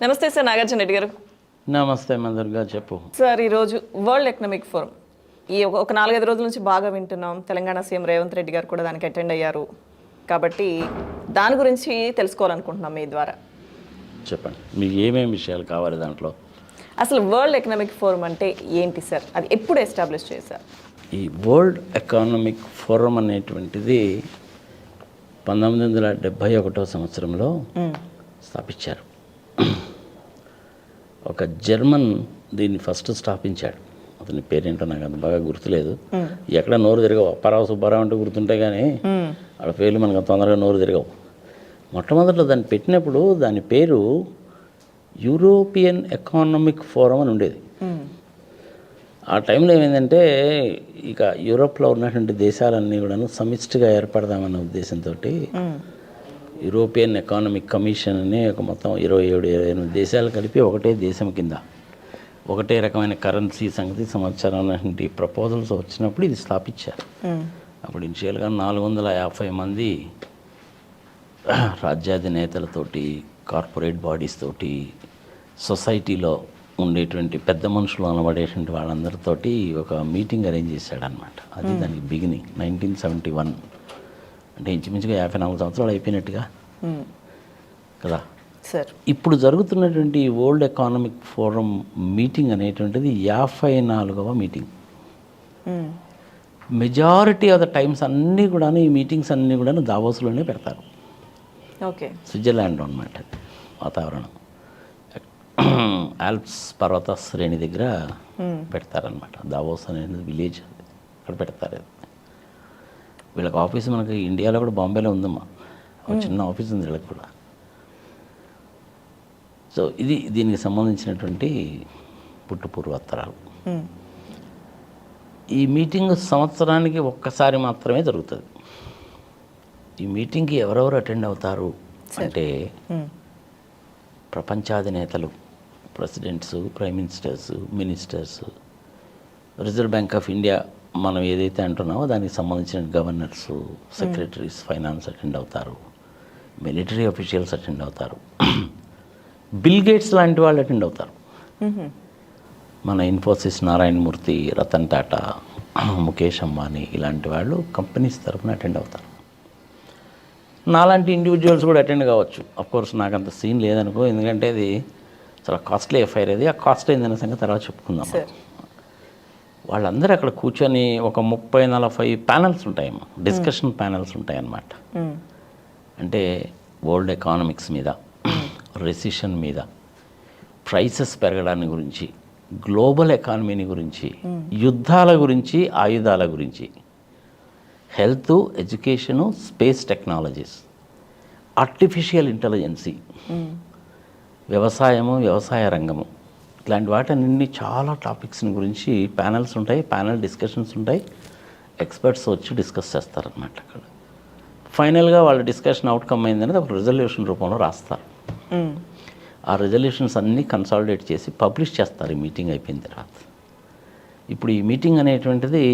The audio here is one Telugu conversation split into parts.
నమస్తే సార్, నాగార్జున రెడ్డి గారు. నమస్తే మందర్గా, చెప్పు సార్. ఈరోజు వరల్డ్ ఎకనామిక్ ఫోరం ఒక 4-5 రోజుల నుంచి బాగా వింటున్నాం. తెలంగాణ సీఎం రేవంత్ రెడ్డి గారు కూడా దానికి అటెండ్ అయ్యారు. కాబట్టి దాని గురించి తెలుసుకోవాలనుకుంటున్నాం మీ ద్వారా. చెప్పండి, మీకు ఏమేమి విషయాలు కావాలి దాంట్లో? అసలు వరల్డ్ ఎకనామిక్ ఫోరం అంటే ఏంటి సార్? అది ఎప్పుడు ఎస్టాబ్లిష్ చేశారు? ఈ వరల్డ్ ఎకనామిక్ ఫోరం అనేటువంటిది 1971 సంవత్సరంలో స్థాపించారు. ఒక జర్మన్ దీన్ని ఫస్ట్ స్థాపించాడు. అతని పేరేంటో నాకు అంత బాగా గుర్తులేదు. ఎక్కడ నోరు తిరగవు. అప్పారావు సుబ్బారావు అంటే గుర్తుంటాయి, కానీ వాళ్ళ పేర్లు మనకు తొందరగా నోరు తిరగవు. మొట్టమొదట్లో దాన్ని పెట్టినప్పుడు దాని పేరు యూరోపియన్ ఎకనామిక్ ఫోరం అని ఉండేది. ఆ టైంలో ఏమైందంటే, ఇక యూరోప్లో ఉన్నటువంటి దేశాలన్నీ కూడా సమిష్టిగా ఏర్పడదామన్న ఉద్దేశంతో యూరోపియన్ ఎకనామిక్ కమిషన్ అని ఒక మొత్తం 27 దేశాలు కలిపి ఒకటే దేశం కింద ఒకటే రకమైన కరెన్సీ సంగతి సంవత్సరం అనేటువంటి ప్రపోజల్స్ వచ్చినప్పుడు ఇది స్థాపించారు. అప్పుడు ఇనిషియల్గా 450 మంది రాజ్యాధినేతలతోటి, కార్పొరేట్ బాడీస్ తోటి, సొసైటీలో ఉండేటువంటి పెద్ద మనుషులు అనబడేటువంటి వాళ్ళందరితోటి ఒక మీటింగ్ అరేంజ్ చేశాడనమాట. అది దానికి బిగినింగ్ 1971. అంటే ఇంచుమించుగా 54 సంవత్సరాలు అయిపోయినట్టుగా కదా సార్. ఇప్పుడు జరుగుతున్నటువంటి వరల్డ్ ఎకనామిక్ ఫోరం మీటింగ్ అనేటువంటిది 54వ meeting. Majority of the times అన్నీ కూడా ఈ మీటింగ్స్ అన్నీ కూడా దావోస్లోనే పెడతారు. ఓకే. స్విట్జర్లాండ్ అనమాట వాతావరణం. ఆల్ప్స్ పర్వత శ్రేణి దగ్గర పెడతారనమాట. దావోస్ అనేది విలేజ్, అక్కడ పెడతారు. వీళ్ళకి ఆఫీస్ మనకి ఇండియాలో కూడా బాంబేలో ఉందమ్మా. ఒక చిన్న ఆఫీస్ ఉంది వీళ్ళకి కూడా. సో ఇది దీనికి సంబంధించినటువంటి పుట్టు పూర్వోత్తరాలు. ఈ మీటింగ్ సంవత్సరానికి ఒక్కసారి మాత్రమే జరుగుతుంది. ఈ మీటింగ్కి ఎవరెవరు అటెండ్ అవుతారు అంటే, ప్రపంచాధినేతలు, presidents, prime ministers, ministers, reserve bank of India మనం ఏదైతే అంటున్నామో దానికి సంబంధించిన గవర్నర్స్, సెక్రటరీస్, ఫైనాన్స్ అటెండ్ అవుతారు. మిలిటరీ అఫీషియల్స్ అటెండ్ అవుతారు. బిల్ గేట్స్ లాంటి వాళ్ళు అటెండ్ అవుతారు. మన ఇన్ఫోసిస్ నారాయణమూర్తి, రతన్ టాటా, ముఖేష్ అంబానీ ఇలాంటి వాళ్ళు కంపెనీస్ తరఫున అటెండ్ అవుతారు. నాలాంటి ఇండివిజువల్స్ కూడా అటెండ్ కావచ్చు. అఫ్కోర్స్ నాకు అంత సీన్ లేదనుకో, ఎందుకంటే అది చాలా కాస్ట్లీ ఎఫ్ఐఆర్. అది ఆ కాస్ట్ అయిందన్న సంగతి తర్వాత చెప్పుకుందాం. వాళ్ళందరూ అక్కడ కూర్చొని ఒక 30-40 ప్యానల్స్ ఉంటాయమ్మా, డిస్కషన్ ప్యానల్స్ ఉంటాయి అన్నమాట. అంటే వరల్డ్ ఎకానమిక్స్ మీద, రెసిషన్ మీద, ప్రైసెస్ పెరగడాన్ని గురించి, గ్లోబల్ ఎకానమీని గురించి, యుద్ధాల గురించి, ఆయుధాల గురించి, health, education, space technologies, artificial intelligence, వ్యవసాయము, వ్యవసాయ రంగము, ఇట్లాంటి వాటన్ని చాలా టాపిక్స్ని గురించి ప్యానల్స్ ఉంటాయి, ప్యానల్ డిస్కషన్స్ ఉంటాయి. ఎక్స్పర్ట్స్ వచ్చి డిస్కస్ చేస్తారనమాట. అక్కడ ఫైనల్గా వాళ్ళ డిస్కషన్ అవుట్కమ్ అయిందనేది ఒక రిజల్యూషన్ రూపంలో రాస్తారు. ఆ రిజల్యూషన్స్ అన్నీ కన్సాలిడేట్ చేసి పబ్లిష్ చేస్తారు ఈ మీటింగ్ అయిపోయిన తర్వాత. ఇప్పుడు ఈ మీటింగ్ అనేటువంటిది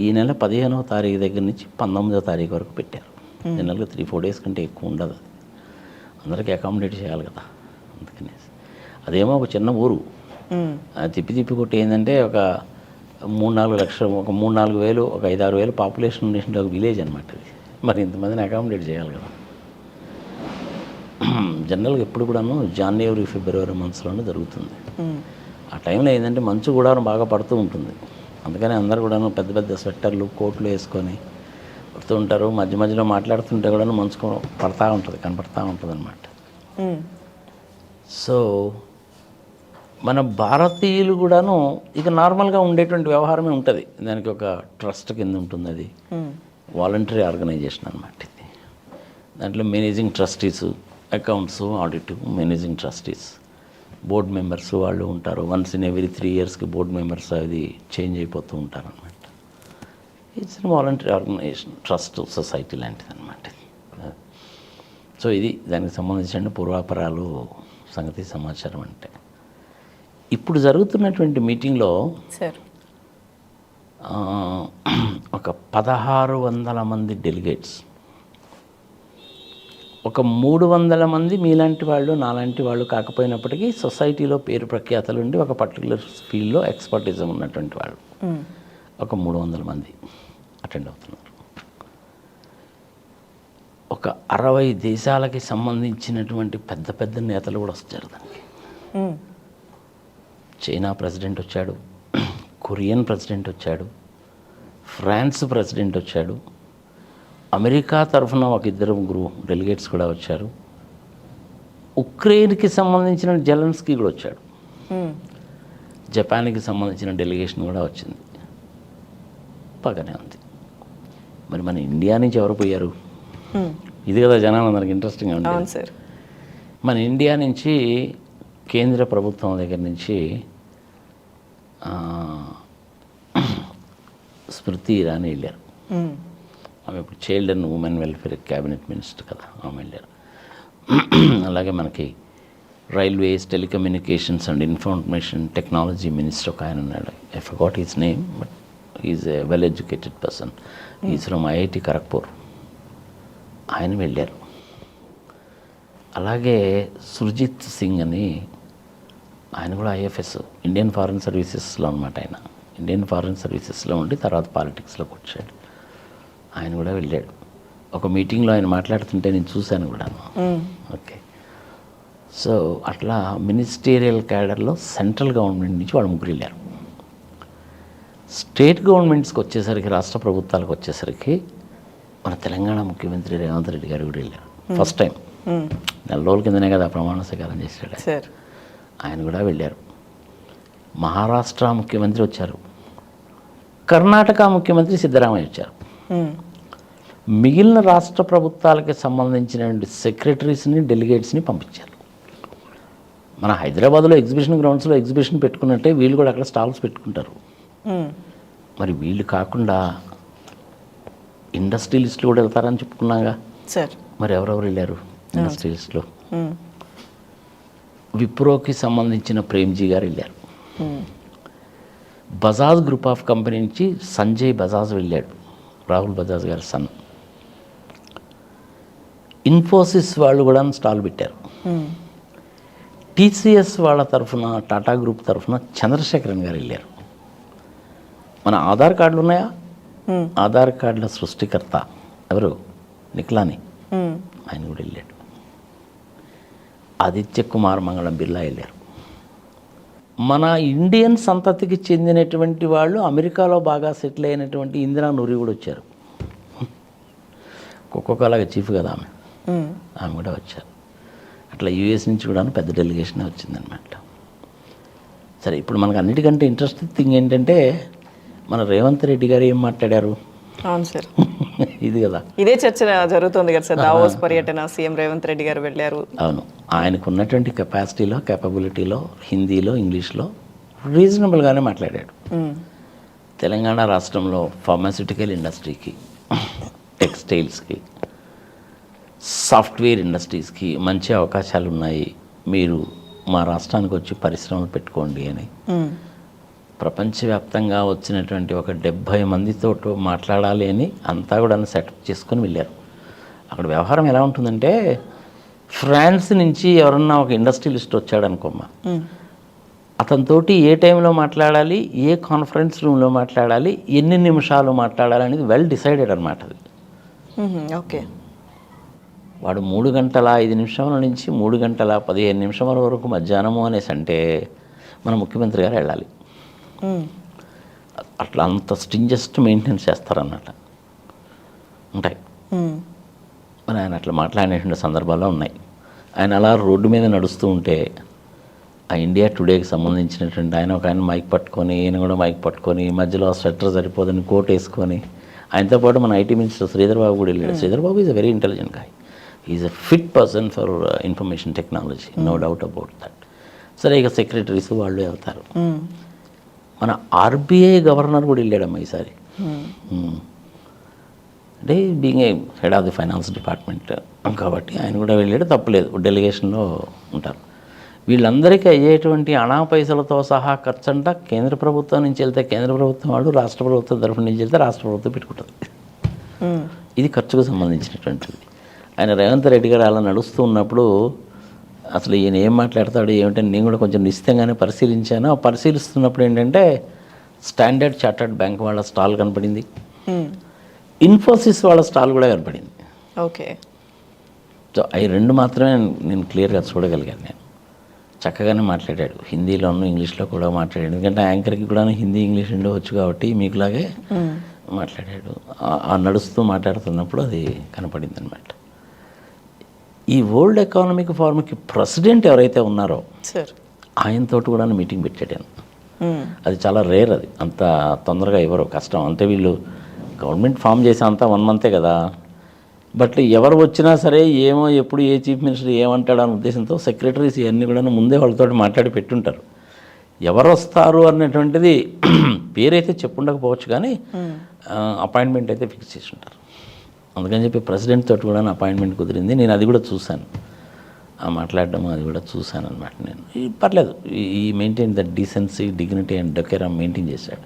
ఈ నెల 15వ తారీఖు దగ్గర నుంచి 19వ తారీఖు వరకు పెట్టారు. జనరల్గా 3-4 డేస్ కంటే ఎక్కువ ఉండదు. అందరికీ అకామిడేట్ చేయాలి కదా, అందుకని. అదేమో ఒక చిన్న ఊరు, తిప్పి కొట్టి ఏంటంటే ఒక 3-4 లక్షలు, ఒక 3-4 వేలు, ఒక 5-6 వేలు పాపులేషన్ ఉండేటువంటి ఒక విలేజ్ అనమాట అది. మరి ఇంతమందిని అకామిడేట్ చేయాలి కదా. జనరల్గా ఎప్పుడు కూడాను జనవరి, ఫిబ్రవరి మంత్స్లోనే జరుగుతుంది. ఆ టైంలో ఏంటంటే మంచు కూడా బాగా పడుతూ ఉంటుంది. అందుకని అందరూ కూడాను పెద్ద పెద్ద స్వెట్టర్లు, కోట్లు వేసుకొని పడుతూ ఉంటారు. మధ్య మధ్యలో మాట్లాడుతుంటే కూడా మంచు పడతా ఉంటుంది, కనపడతా ఉంటుంది అన్నమాట. సో మన భారతీయులు కూడాను ఇక నార్మల్గా ఉండేటువంటి వ్యవహారమే ఉంటుంది. దానికి ఒక ట్రస్ట్ కింద ఉంటుంది. అది వాలంటరీ ఆర్గనైజేషన్ అనమాట. ఇది దాంట్లో managing trustees, accounts, audit, managing trustees, board members వాళ్ళు ఉంటారు. వన్స్ ఇన్ ఎవ్రీ 3 ఇయర్స్కి బోర్డ్ మెంబర్స్ అది చేంజ్ అయిపోతూ ఉంటారు అనమాట. It's voluntary organisation, trust society లాంటిది అనమాట. సో ఇది దానికి సంబంధించిన పూర్వాపరాలు, సంగతి సమాచారం. అంటే ఇప్పుడు జరుగుతున్నటువంటి మీటింగ్లో ఒక 1600 మంది డెలిగేట్స్ ఒక 300 మంది మీలాంటి వాళ్ళు నాలాంటి వాళ్ళు కాకపోయినప్పటికీ సొసైటీలో పేరు ప్రఖ్యాతలు ఉండి ఒక పర్టికులర్ ఫీల్డ్లో ఎక్స్పర్టిజం ఉన్నటువంటి వాళ్ళు ఒక 300 మంది అటెండ్ అవుతున్నారు. ఒక 60 దేశాలకి సంబంధించినటువంటి పెద్ద పెద్ద నేతలు కూడా వచ్చారు దానికి. చైనా ప్రెసిడెంట్ వచ్చాడు, కొరియన్ ప్రెసిడెంట్ వచ్చాడు, ఫ్రాన్స్ ప్రెసిడెంట్ వచ్చాడు, అమెరికా తరఫున ఒక 2-3 డెలిగేట్స్ కూడా వచ్చారు, ఉక్రెయిన్కి సంబంధించిన జెలెన్స్కీ కూడా వచ్చాడు, జపాన్కి సంబంధించిన డెలిగేషన్ కూడా వచ్చింది. బాగానే ఉంది. మరి మన ఇండియా నుంచి ఎవరు పోయారు? ఇది కదా జనాలు అందరికి ఇంట్రెస్టింగ్గా ఉంటుంది సార్. మన ఇండియా నుంచి కేంద్ర ప్రభుత్వం దగ్గర నుంచి స్మృతి ఇరానీ వెళ్ళారు. ఆమె ఇప్పుడు child and women welfare cabinet minister కదా, ఆమె వెళ్ళారు. అలాగే మనకి railways, telecommunications and information technology minister ఒక ఆయన ఉన్నాడు. I forgot his name, but is a well educated person. Is from IIT Kharagpur. ఆయన వెళ్ళారు. అలాగే సుర్జిత్ సింగ్ అని ఆయన కూడా ఐఎఫ్ఎస్, ఇండియన్ ఫారెన్ సర్వీసెస్లో అనమాట. ఆయన ఇండియన్ ఫారెన్ సర్వీసెస్లో ఉండి తర్వాత పాలిటిక్స్లోకి వచ్చాడు. ఆయన కూడా వెళ్ళాడు. ఒక మీటింగ్లో ఆయన మాట్లాడుతుంటే నేను చూశాను కూడా. ఓకే. సో అట్లా మినిస్టీరియల్ క్యాడర్లో సెంట్రల్ గవర్నమెంట్ నుంచి వాళ్ళు 3 వెళ్ళారు. స్టేట్ గవర్నమెంట్స్కి వచ్చేసరికి, రాష్ట్ర ప్రభుత్వాలకు వచ్చేసరికి మన తెలంగాణ ముఖ్యమంత్రి రేవంత్ రెడ్డి గారు కూడా వెళ్ళారు. ఫస్ట్ టైం 4 రోజుల కిందనే కదా ప్రమాణ స్వీకారం చేశాడు. ఆయన కూడా వెళ్ళారు. మహారాష్ట్ర ముఖ్యమంత్రి వచ్చారు, కర్ణాటక ముఖ్యమంత్రి సిద్ధరామయ్య వచ్చారు. మిగిలిన రాష్ట్ర ప్రభుత్వాలకి సంబంధించిన సెక్రటరీస్ని, డెలిగేట్స్ని పంపించారు. మన హైదరాబాద్లో ఎగ్జిబిషన్ గ్రౌండ్స్లో ఎగ్జిబిషన్ పెట్టుకున్నట్టే వీళ్ళు కూడా అక్కడ స్టాల్స్ పెట్టుకుంటారు. మరి వీళ్ళు కాకుండా ఇండస్ట్రియలిస్టులు కూడా వెళ్తారని చెప్పుకున్నాగా సార్. మరి ఎవరెవరు వెళ్ళారు ఇండస్ట్రియలిస్టులు? విప్రోకి సంబంధించిన ప్రేమ్జీ గారు వెళ్ళారు. బజాజ్ గ్రూప్ ఆఫ్ కంపెనీ నుంచి సంజయ్ బజాజ్ వెళ్ళాడు, రాహుల్ బజాజ్ గారి సన్. ఇన్ఫోసిస్ వాళ్ళు కూడా స్టాల్ పెట్టారు. టీసీఎస్ వాళ్ళ తరఫున, టాటా గ్రూప్ తరఫున చంద్రశేఖరన్ గారు వెళ్ళారు. మన ఆధార్ కార్డులు ఉన్నాయా? ఆధార్ కార్డుల సృష్టికర్త ఎవరు? నిఖిలాని, ఆయన కూడా వెళ్ళాడు. ఆదిత్య కుమార్ మంగళం బిర్లా వెళ్ళారు. మన ఇండియన్ సంతతికి చెందినటువంటి వాళ్ళు అమెరికాలో బాగా సెటిల్ అయినటువంటి ఇందిరా నూరి కూడా వచ్చారు. కోకోకోలాగా చీఫ్ కదా ఆమె, ఆమె కూడా వచ్చారు. అట్లా యూఎస్ నుంచి కూడా పెద్ద డెలిగేషన్ వచ్చిందనమాట. సరే, ఇప్పుడు మనకు అన్నిటికంటే ఇంట్రెస్టింగ్ థింగ్ ఏంటంటే మన రేవంత్ రెడ్డి గారు ఏం మాట్లాడారు? అవును సార్, ఇది కదా, ఇదే చర్చ జరుగుతుంది కదా సార్. దావోస్ పర్యటన సీఎం రేవంత్ రెడ్డి గారు వెళ్ళారు. అవును, ఆయనకు ఉన్నటువంటి కెపాసిటీలో, కేపబిలిటీలో హిందీలో, ఇంగ్లీష్లో రీజనబుల్గానే మాట్లాడాడు. తెలంగాణ రాష్ట్రంలో ఫార్మాస్యూటికల్ ఇండస్ట్రీకి, టెక్స్టైల్స్కి, సాఫ్ట్వేర్ ఇండస్ట్రీస్కి మంచి అవకాశాలు ఉన్నాయి, మీరు మా రాష్ట్రానికి వచ్చి పరిశ్రమలు పెట్టుకోండి అని ప్రపంచవ్యాప్తంగా వచ్చినటువంటి ఒక 70 మందితో మాట్లాడాలి అని అంతా కూడా సెటప్ చేసుకొని వెళ్ళారు. అక్కడ వ్యవహారం ఎలా ఉంటుందంటే, ఫ్రాన్స్ నుంచి ఎవరన్నా ఒక ఇండస్ట్రియలిస్ట్ వచ్చాడు అనుకోమ్మా, అతనితోటి ఏ టైంలో మాట్లాడాలి, ఏ కాన్ఫరెన్స్ రూమ్లో మాట్లాడాలి, ఎన్ని నిమిషాలు మాట్లాడాలి అనేది వెల్ డిసైడెడ్ అనమాట. అది ఓకే. వాడు 3 గంటల 5 నిమిషాల నుంచి 3 గంటల 15 నిమిషాల వరకు మధ్యాహ్నము అనేసి అంటే మన ముఖ్యమంత్రి గారు వెళ్ళాలి. అట్లా అంత స్ట్రింజెస్ట్ మెయింటెనెన్స్ చేస్తారన్నమాట, ఉంటాయి. మరి ఆయన అట్లా మాట్లాడినటువంటి సందర్భాల్లో ఉన్నాయి. ఆయన అలా రోడ్డు మీద నడుస్తూ ఉంటే ఆ ఇండియా టుడేకి సంబంధించినటువంటి ఆయన ఒక ఆయన మైక్ పట్టుకొని, ఈయన కూడా మైక్ పట్టుకొని, మధ్యలో స్వెటర్ సరిపోదని కోట్ వేసుకొని, ఆయనతో పాటు మన ఐటీ మినిస్టర్ శ్రీధర్ బాబు కూడా వెళ్ళాడు. Sridhar Babu is a very intelligent guy, is a fit person for information technology, no doubt about that. సరే, ఇక సెక్రటరీస్ వాళ్ళు వెళ్తారు. మన ఆర్బీఐ గవర్నర్ కూడా వెళ్ళాడమ్మా ఈసారి. అంటే being a head of the finance department కాబట్టి ఆయన కూడా వెళ్ళాడు, తప్పలేదు, డెలిగేషన్లో ఉంటారు. వీళ్ళందరికీ అయ్యేటువంటి అనా పైసలతో సహా ఖర్చు అంతా కేంద్ర ప్రభుత్వం నుంచి వెళ్తే కేంద్ర ప్రభుత్వం వాళ్ళు, రాష్ట్ర ప్రభుత్వం తరఫు నుంచి వెళ్తే రాష్ట్ర ప్రభుత్వం పెట్టుకుంటుంది. ఇది ఖర్చుకు సంబంధించినటువంటిది. ఆయన రేవంత్ రెడ్డి గారు అలా నడుస్తూ ఉన్నప్పుడు అసలు ఈయన ఏం మాట్లాడతాడు ఏమిటని నేను కూడా కొంచెం నిశ్చితంగానే పరిశీలించాను. ఆ పరిశీలిస్తున్నప్పుడు ఏంటంటే స్టాండర్డ్ చార్టర్డ్ బ్యాంక్ వాళ్ళ స్టాల్ కనపడింది, ఇన్ఫోసిస్ వాళ్ళ స్టాల్ కూడా కనపడింది. ఓకే. సో అవి రెండు మాత్రమే నేను క్లియర్గా చూడగలిగాను. నేను చక్కగానే మాట్లాడాడు, హిందీలోనూ ఇంగ్లీష్లో కూడా మాట్లాడాడు. ఎందుకంటే యాంకర్కి కూడా హిందీ ఇంగ్లీష్ రెండో వచ్చు కాబట్టి మీకులాగే మాట్లాడాడు. ఆ నడుస్తూ మాట్లాడుతున్నప్పుడు అది కనపడింది అనమాట. ఈ వరల్డ్ ఎకనామిక్ ఫోరంకి ప్రెసిడెంట్ ఎవరైతే ఉన్నారో సార్ ఆయనతో కూడా మీటింగ్ పెట్టాడు. అది చాలా రేర్, అది అంత తొందరగా ఇవ్వరు, కష్టం. అంటే వీళ్ళు గవర్నమెంట్ ఫామ్ చేసే అంతా 1 month కదా. బట్ ఎవరు వచ్చినా సరే ఏమో ఎప్పుడు ఏ చీఫ్ మినిస్టర్ ఏమంటాడు అనే ఉద్దేశంతో సెక్రటరీస్ ఇవన్నీ కూడా ముందే వాళ్ళతో మాట్లాడి పెట్టుంటారు. ఎవరు వస్తారు అన్నటువంటిది పేరైతే చెప్పుండకపోవచ్చు కానీ అపాయింట్మెంట్ అయితే ఫిక్స్ చేసి ఉంటారు. అందుకని చెప్పి ప్రెసిడెంట్ తోటి కూడా అపాయింట్మెంట్ కుదిరింది. నేను అది కూడా చూశాను, మాట్లాడడం అది కూడా చూశాను అనమాట. నేను పర్లేదు, ఈ maintain the decency, dignity and decorum maintain చేశాడు.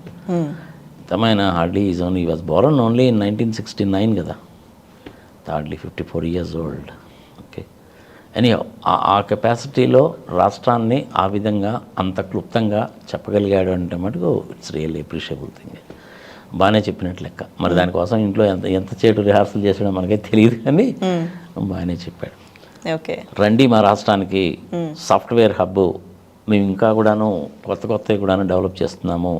తమైన hardly is only was born only in 1969 కదా, హార్డ్లీ 54 years old. ఓకే. అని ఆ కెపాసిటీలో రాష్ట్రాన్ని ఆ విధంగా అంత క్లుప్తంగా చెప్పగలిగాడు అంటే మటుకు ఇట్స్ రియల్లీ అప్రిషియబుల్ థింగ్. బాగానే చెప్పినట్టు లెక్క. మరి దానికోసం ఇంట్లో ఎంత చేటు రిహార్సల్ చేసాడో మనకే తెలియదు కానీ బాగానే చెప్పాడు. ఓకే. రండి మా రాష్ట్రానికి, సాఫ్ట్వేర్ హబ్ మేము ఇంకా కూడాను కొత్తవి కూడాను డెవలప్ చేస్తున్నాము.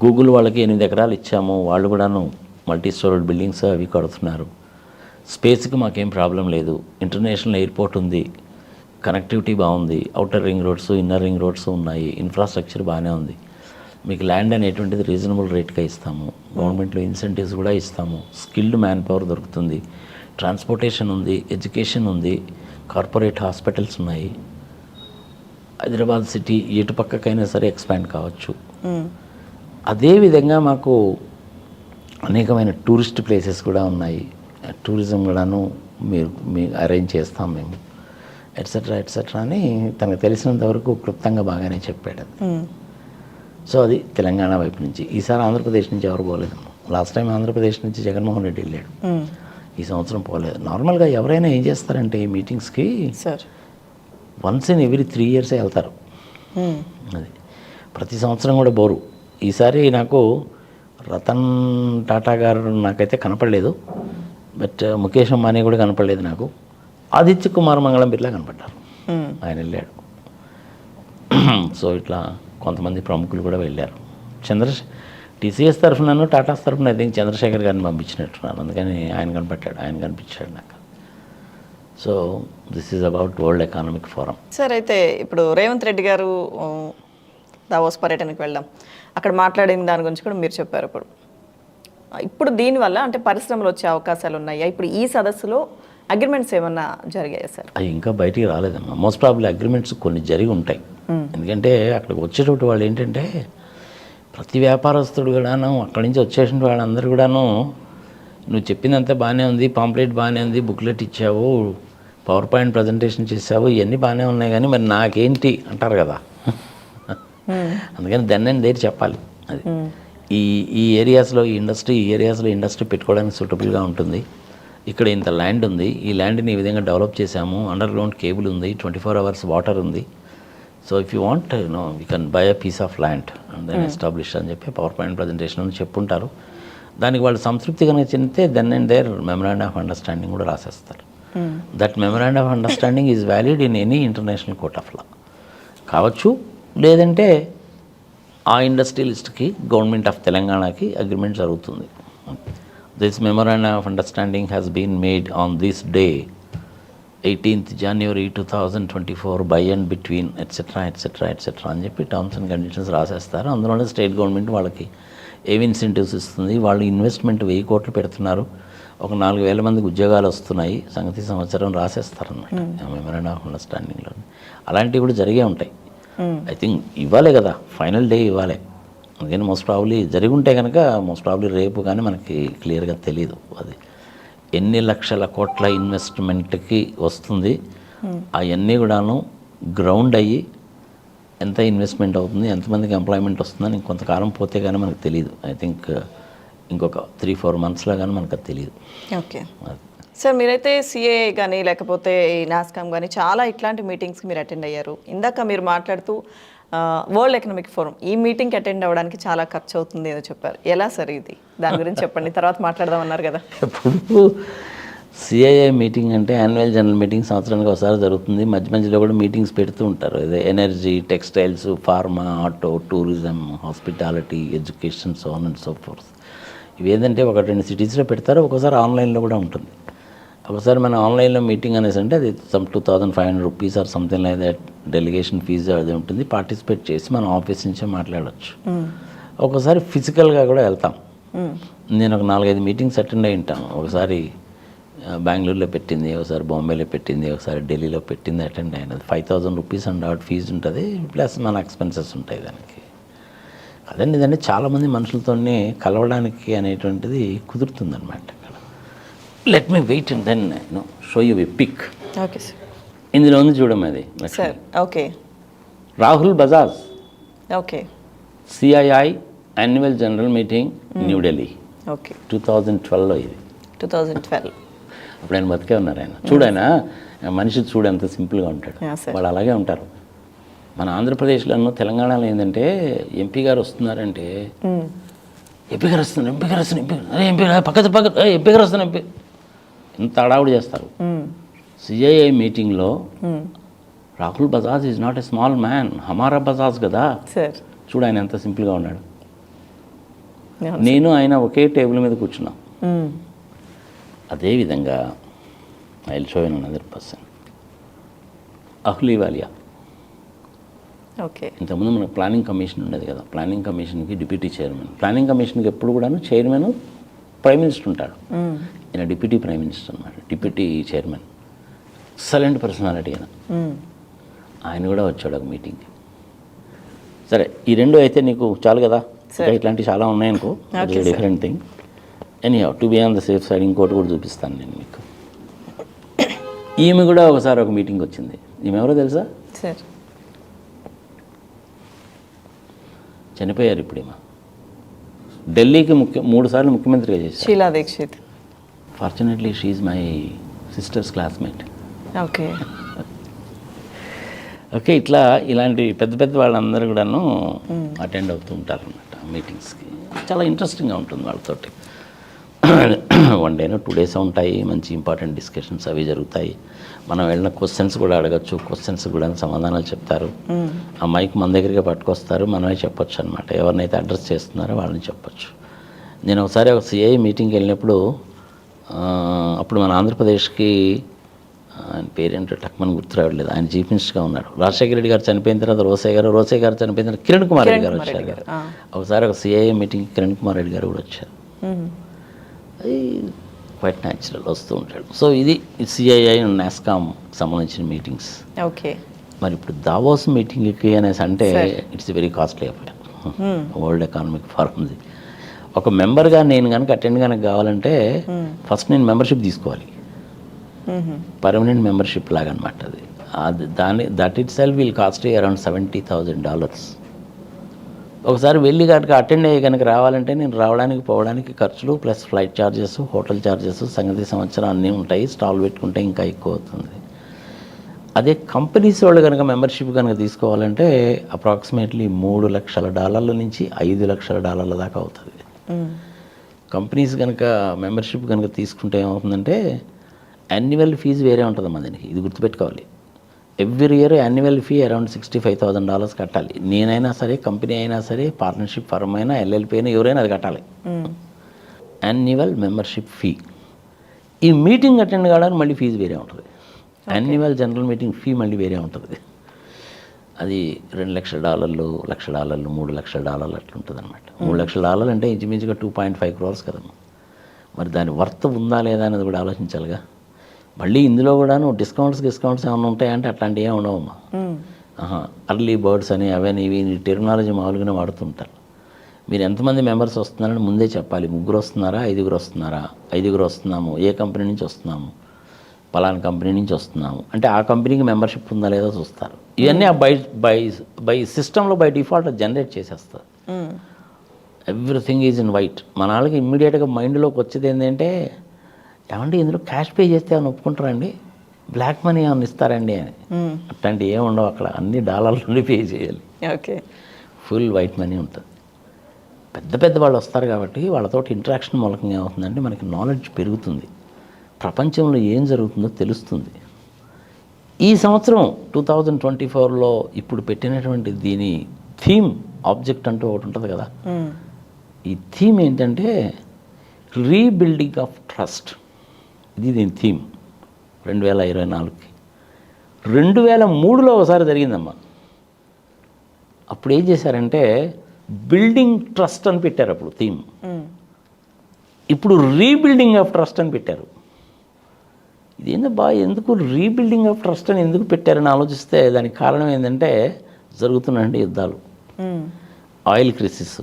గూగుల్ వాళ్ళకి 8 ఎకరాలు ఇచ్చాము, వాళ్ళు కూడాను మల్టీ స్టోరీడ్ బిల్డింగ్స్ అవి కడుతున్నారు. స్పేస్కి మాకేం ప్రాబ్లం లేదు, ఇంటర్నేషనల్ ఎయిర్పోర్ట్ ఉంది, కనెక్టివిటీ బాగుంది, outer ring roads inner ring roads ఉన్నాయి, ఇన్ఫ్రాస్ట్రక్చర్ బాగానే ఉంది. మీకు ల్యాండ్ అనేటువంటిది రీజనబుల్ రేట్గా ఇస్తాము, గవర్నమెంట్లో ఇన్సెంటివ్స్ కూడా ఇస్తాము, స్కిల్డ్ మ్యాన్ పవర్ దొరుకుతుంది, ట్రాన్స్పోర్టేషన్ ఉంది, ఎడ్యుకేషన్ ఉంది, కార్పొరేట్ హాస్పిటల్స్ ఉన్నాయి. హైదరాబాద్ సిటీ ఎటు పక్కకైనా సరే ఎక్స్పాండ్ కావచ్చు. అదేవిధంగా మాకు అనేకమైన టూరిస్ట్ ప్లేసెస్ కూడా ఉన్నాయి, టూరిజం కూడాను మీ అరేంజ్ చేస్తాం మేము, ఎట్సెట్రా ఎట్సెట్రా అని తనకు తెలిసినంత వరకు క్లుప్తంగా బాగానే చెప్పాడు. సో అది తెలంగాణ వైపు నుంచి. ఈసారి ఆంధ్రప్రదేశ్ నుంచి ఎవరు పోలేదు. లాస్ట్ టైం ఆంధ్రప్రదేశ్ నుంచి జగన్మోహన్ రెడ్డి వెళ్ళాడు, ఈ సంవత్సరం పోలేదు. నార్మల్గా ఎవరైనా ఏం చేస్తారంటే ఈ మీటింగ్స్కి వన్స్ ఇన్ ఎవ్రీ 3 years వెళ్తారు. అది ప్రతి సంవత్సరం కూడా బోరు. ఈసారి నాకు రతన్ టాటా గారు నాకైతే కనపడలేదు, బట్ ముఖేష్ అంబానీ కూడా కనపడలేదు నాకు. ఆదిత్య కుమార్ మంగళం బిర్లా కనపడ్డారు, ఆయన వెళ్ళాడు. సో ఇట్లా కొంతమంది ప్రముఖులు కూడా వెళ్ళారు. టీసీఎస్ తరఫునను టాటాస్ తరఫున ఐ థింక్ చంద్రశేఖర్ గారిని పంపించినట్టున్నాను, అందుకని ఆయన కనిపించాడు నాకు. So this is about world economic forum. Sir అయితే ఇప్పుడు రేవంత్ రెడ్డి గారు దావోస్ పర్యటనకు వెళ్దాం, అక్కడ మాట్లాడిన దాని గురించి కూడా మీరు చెప్పారు. ఇప్పుడు దీనివల్ల అంటే పరిశ్రమలు వచ్చే అవకాశాలు ఉన్నాయా? ఇప్పుడు ఈ సదస్సులో అగ్రిమెంట్స్ ఏమన్నా జరిగాయా సార్? అవి ఇంకా బయటికి రాలేదమ్మా. మోస్ట్ ప్రాబ్లీ అగ్రిమెంట్స్ కొన్ని జరిగి ఉంటాయి. ఎందుకంటే అక్కడికి వచ్చేటప్పుడు వాళ్ళు ఏంటంటే ప్రతి వ్యాపారస్తుడు కూడాను అక్కడి నుంచి వచ్చేసిన వాళ్ళందరూ కూడాను నువ్వు చెప్పిందంతా బాగానే ఉంది, పాంప్లెట్ బాగానే ఉంది, బుక్లెట్ ఇచ్చావు, పవర్ పాయింట్ ప్రజెంటేషన్ చేసావు, ఇవన్నీ బాగానే ఉన్నాయి కానీ మరి నాకేంటి అంటారు కదా. అందుకని దెన్ అండ్ దేర్ చెప్పాలి. అది ఈ ఏరియాస్లో ఇండస్ట్రీ పెట్టుకోవడానికి సూటబుల్గా ఉంటుంది. ఇక్కడ ఇంత ల్యాండ్ ఉంది, ఈ ల్యాండ్ని ఈ విధంగా డెవలప్ చేసాము, అండర్ గ్రౌండ్ కేబుల్ ఉంది, 24 hours వాటర్ ఉంది. So if you want we can buy a piece of land and then establish అని చెప్పి పవర్ పాయింట్ ప్రజెంటేషన్ అని చెప్పుంటారు. దానికి వాళ్ళు సంతృప్తి కనుక చెందితే then and there memorandum of understanding కూడా రాసేస్తారు. That memorandum of understanding is valid in any international court of law కావచ్చు, లేదంటే ఆ ఇండస్ట్రియలిస్ట్కి గవర్నమెంట్ ఆఫ్ తెలంగాణకి అగ్రిమెంట్ జరుగుతుంది. This memorandum of understanding has been made on this day 18th January 2024 by and between etcetera అని చెప్పి టర్మ్స్ అండ్ కండిషన్స్ రాసేస్తారు. అందులోనే స్టేట్ గవర్నమెంట్ వాళ్ళకి ఏవి ఇన్సెంటివ్స్ ఇస్తుంది, వాళ్ళు ఇన్వెస్ట్మెంట్ 1000 కోట్లు పెడుతున్నారు, ఒక 4000 మందికి ఉద్యోగాలు వస్తున్నాయి, సంవత్సరం రాసేస్తారన్నమాట మెమరాండం ఆఫ్ అండర్స్టాండింగ్లో. అలాంటివి కూడా జరిగే ఉంటాయి. ఐ థింక్ ఇవ్వాలే కదా, ఫైనల్ డే ఇవ్వాలే. అందుకని మోస్ట్ ప్రాబ్లీ జరిగి ఉంటే కనుక మోస్ట్ ప్రాబ్లీ రేపు కానీ మనకి క్లియర్గా తెలియదు అది ఎన్ని లక్షల కోట్ల ఇన్వెస్ట్మెంట్కి వస్తుంది, అవన్నీ కూడాను గ్రౌండ్ అయ్యి ఎంత ఇన్వెస్ట్మెంట్ అవుతుంది, ఎంతమందికి ఎంప్లాయ్మెంట్ వస్తుందని ఇంకొంతకాలం పోతే కానీ మనకు తెలియదు. ఐ థింక్ ఇంకొక 3-4 monthsలో కానీ మనకు అది తెలియదు. ఓకే. సార్ మీరైతే సిఏ కానీ లేకపోతే ఈ నాస్కామ్ కానీ చాలా ఇట్లాంటి మీటింగ్స్కి మీరు అటెండ్ అయ్యారు. ఇందాక మీరు మాట్లాడుతూ వరల్డ్ ఎకనామిక్ ఫోరం ఈ మీటింగ్కి అటెండ్ అవ్వడానికి చాలా ఖర్చు అవుతుంది ఏదో చెప్పారు. ఎలా సార్ ఇది? దాని గురించి చెప్పండి, తర్వాత మాట్లాడదామన్నారు కదా. ఇప్పుడు సిఐఐ మీటింగ్ అంటే యాన్యువల్ జనరల్ మీటింగ్ సంవత్సరానికి ఒకసారి జరుగుతుంది. మధ్య మధ్యలో కూడా మీటింగ్స్ పెడుతూ ఉంటారు. అదే energy, textiles, pharma, auto, tourism, hospitality, education, so on and so fourth. ఇవి ఏదంటే ఒక 2 సిటీస్లో పెడతారు, ఒకసారి ఆన్లైన్లో కూడా ఉంటుంది. ఒకసారి మన ఆన్లైన్లో మీటింగ్ అనేసి అంటే అది some 2500 rupees or something like that delegation fee అది ఉంటుంది. పార్టిసిపేట్ చేసి మనం ఆఫీస్ నుంచే మాట్లాడవచ్చు. ఒకసారి ఫిజికల్గా కూడా వెళ్తాం. నేను ఒక 4-5 మీటింగ్స్ అటెండ్ అయి ఉంటాను. ఒకసారి బెంగళూరులో పెట్టింది, ఒకసారి బాంబేలో పెట్టింది, ఒకసారి ఢిల్లీలో పెట్టింది అటెండ్ అయినది. 5000 రూపీస్ అండ్ అవుట్ ఫీజు ఉంటుంది, ప్లస్ మన ఎక్స్పెన్సెస్ ఉంటాయి దానికి. అదండి, ఇదంటే చాలామంది మనుషులతోనే కలవడానికి అనేటువంటిది కుదురుతుందన్నమాట. Let me wait and then show you a pic. Okay sir. ఇందులో ఉంది చూడమ్మా అది sir. Okay. Rahul Bajaj, okay. CII annual general meeting, New Delhi, okay. 2012లో ఇది. 2012. అప్పుడు ఆయన బతికే ఉన్నారు. ఆయన చూడు, ఆయన మనిషి చూడు ఎంత సింపుల్గా ఉంటాడు. వాళ్ళు అలాగే ఉంటారు. మన ఆంధ్రప్రదేశ్లో, తెలంగాణలో ఏంటంటే ఎంపీ గారు వస్తున్నారంటే ఎంపీ గారు వస్తున్నారు, ఎంపీ గారు వస్తున్నారు, ఎంపీ ఇంత అడావుడు చేస్తారు. సిఐఐ మీటింగ్లో Rahul Bajaj is not a small man, హమారా బజాజ్ కదా. చూడు ఆయన ఎంత సింపుల్గా ఉన్నాడు. నేను ఆయన ఒకే టేబుల్ మీద కూర్చున్నాం. అదేవిధంగా I will show you another person, Ahluwalia. Okay. ఇంతకుముందు మనకు ప్లానింగ్ కమిషన్ ఉండేది కదా, ప్లానింగ్ కమిషన్కి డిప్యూటీ చైర్మన్. ప్లానింగ్ కమిషన్కి ఎప్పుడు కూడాను చైర్మన్ ప్రైమ్ మినిస్టర్ ఉంటాడు. ఈయన డిప్యూటీ ప్రైమ్ మినిస్టర్ అన్నమాట, డిప్యూటీ చైర్మన్. ఎక్సలెంట్ పర్సనాలిటీ ఆయన. ఆయన కూడా వచ్చాడు ఒక మీటింగ్కి. సరే, ఈ రెండు అయితే నీకు చాలు కదా. ఇట్లాంటివి చాలా ఉన్నాయనుకో, different thing. Anyhow, to be on the safe side ఇంకోటి కూడా చూపిస్తాను నేను మీకు. ఈమె కూడా ఒకసారి ఒక మీటింగ్ వచ్చింది. ఈమె ఎవరో తెలుసా? సార్, చనిపోయారు ఇప్పుడు. ఈమె ఢిల్లీకి 3 సార్లు ముఖ్యమంత్రిగా చేశారు. Sheila Dikshit. Fortunately she is my sister's classmate. Okay. Okay, ఇలాంటి పెద్ద పెద్ద వాళ్ళందరూ కూడాను అటెండ్ అవుతూ ఉంటారు అన్నమాట మీటింగ్స్కి. చాలా ఇంట్రెస్టింగ్గా ఉంటుంది వాళ్ళతోటి. 1 day 2 days ఉంటాయి. మంచి ఇంపార్టెంట్ డిస్కషన్స్ అవి జరుగుతాయి. మనం వెళ్ళిన క్వశ్చన్స్ కూడా అడగచ్చు, క్వశ్చన్స్ కూడా సమాధానాలు చెప్తారు. ఆ మైక్ మన దగ్గరికి పట్టుకొస్తారు, మనమే చెప్పొచ్చు అనమాట. ఎవరినైతే అడ్రస్ చేస్తున్నారో వాళ్ళని చెప్పొచ్చు. నేను ఒకసారి ఒక సిఐ మీటింగ్కి వెళ్ళినప్పుడు, అప్పుడు మన ఆంధ్రప్రదేశ్కి ఆయన పేరేంటో టక్మని గుర్తు రావట్లేదు, ఆయన చీఫ్ మినిస్టర్గా ఉన్నాడు. రాజశేఖర రెడ్డి గారు చనిపోయిన తర్వాత రోసయ్య గారు చనిపోయిన తర్వాత కిరణ్ కుమార్ రెడ్డి గారు వచ్చారు కదా. ఒకసారి ఒక సిఐ మీటింగ్కి కిరణ్ కుమార్ రెడ్డి గారు కూడా వచ్చారు. అది క్వైట్ న్యాచురల్, వస్తూ ఉంటాడు. సో ఇది సిఐఐ అండ్ నాస్కామ్ సంబంధించిన మీటింగ్స్. ఓకే. మరి ఇప్పుడు దావోస్ మీటింగ్కి అనేసి అంటే it's very costly affair. World economic ఫోరంది. ఒక మెంబర్గా నేను కనుక అటెండ్ కనుక కావాలంటే ఫస్ట్ నేను మెంబర్షిప్ తీసుకోవాలి, పర్మనెంట్ మెంబర్షిప్ లాగా అనమాట. అది that it self will cost around $70,000. ఒకసారి వెళ్ళి కనుక అటెండ్ అయ్యి కనుక రావాలంటే నేను రావడానికి పోవడానికి ఖర్చులు plus flight charges, hotel charges, సంవత్సరం అన్నీ ఉంటాయి. స్టాల్ పెట్టుకుంటే ఇంకా ఎక్కువ అవుతుంది. అదే కంపెనీస్ వాళ్ళు కనుక మెంబర్షిప్ కనుక తీసుకోవాలంటే అప్రాక్సిమేట్లీ $3 లక్షల నుంచి $5 లక్షల దాకా అవుతుంది. కంపెనీస్ కనుక మెంబర్షిప్ కనుక తీసుకుంటే ఏమవుతుందంటే యాన్యువల్ ఫీజు వేరే ఉంటుందమ్మా దీనికి. ఇది గుర్తుపెట్టుకోవాలి. Every year annual fee around $65,000 కట్టాలి. నేనైనా సరే, కంపెనీ అయినా సరే, పార్ట్నర్షిప్ ఫర్మ్ అయినా, ఎల్ఎల్పీ అయినా, ఎవరైనా అది కట్టాలి. Annual membership fee. ఈ మీటింగ్ అటెండ్ కావడానికి మళ్ళీ ఫీజు వేరే ఉంటుంది. యాన్యువల్ జనరల్ మీటింగ్ ఫీ మళ్ళీ వేరే ఉంటుంది. అది $2 లక్షల, $1 లక్ష, $3 లక్షల అట్లుంటుంది అనమాట. $3 లక్షల అంటే ఇంచుమించుగా 2.5 crores కదమ్మా. మరి దాని వర్త్ ఉందా లేదా అనేది కూడా ఆలోచించాలిగా. మళ్ళీ ఇందులో కూడాను డిస్కౌంట్స్ ఏమైనా ఉంటాయంటే అట్లాంటివి ఏమి ఉండవమ్మా. అర్లీ బర్డ్స్ అని అవన్నీ ఇవి టెర్మినాలజీ మామూలుగానే వాడుతుంటారు. మీరు ఎంతమంది మెంబర్స్ వస్తున్నారని ముందే చెప్పాలి. 3 వస్తున్నారా, 5 వస్తున్నారా? 5 వస్తున్నాము. ఏ కంపెనీ నుంచి వస్తున్నాము? పలానా కంపెనీ నుంచి వస్తున్నాము అంటే ఆ కంపెనీకి మెంబర్షిప్ ఉందా లేదో చూస్తారు. ఇవన్నీ ఆ బై సిస్టంలో బై డిఫాల్ట్ జనరేట్ చేసేస్తారు. Everything is in white. మన వాళ్ళకి ఇమ్మీడియట్గా మైండ్లోకి వచ్చేది ఏంటంటే ఏమంటే ఇందులో క్యాష్ పే చేస్తే ఏమైనా ఒప్పుకుంటారండి, బ్లాక్ మనీ ఏమైనా ఇస్తారండి అని. అట్లాంటివి ఏమి ఉండవు అక్కడ, అన్ని డాలర్లోనే పే చేయాలి. ఓకే. ఫుల్ వైట్ మనీ ఉంటుంది. పెద్ద పెద్ద వాళ్ళు వస్తారు కాబట్టి వాళ్ళతో ఇంటరాక్షన్ మూలకంగా ఏమవుతుందంటే మనకి నాలెడ్జ్ పెరుగుతుంది, ప్రపంచంలో ఏం జరుగుతుందో తెలుస్తుంది. ఈ సంవత్సరం 2024లో ఇప్పుడు పెట్టినటువంటి దీని థీమ్ ఆబ్జెక్ట్ అంటూ ఒకటి ఉంటుంది కదా, ఈ థీమ్ ఏంటంటే రీబిల్డింగ్ ఆఫ్ ట్రస్ట్. ఇది దీని థీమ్ 2024కి. 2003లో ఒకసారి జరిగిందమ్మా. అప్పుడు ఏం చేశారంటే బిల్డింగ్ ట్రస్ట్ అని పెట్టారు అప్పుడు థీమ్. ఇప్పుడు రీబిల్డింగ్ ఆఫ్ ట్రస్ట్ అని పెట్టారు. ఇదేందో ఎందుకు రీబిల్డింగ్ ఆఫ్ ట్రస్ట్ అని ఎందుకు పెట్టారని ఆలోచిస్తే దానికి కారణం ఏంటంటే జరుగుతున్నటువంటి యుద్ధాలు, ఆయిల్ క్రైసిస్,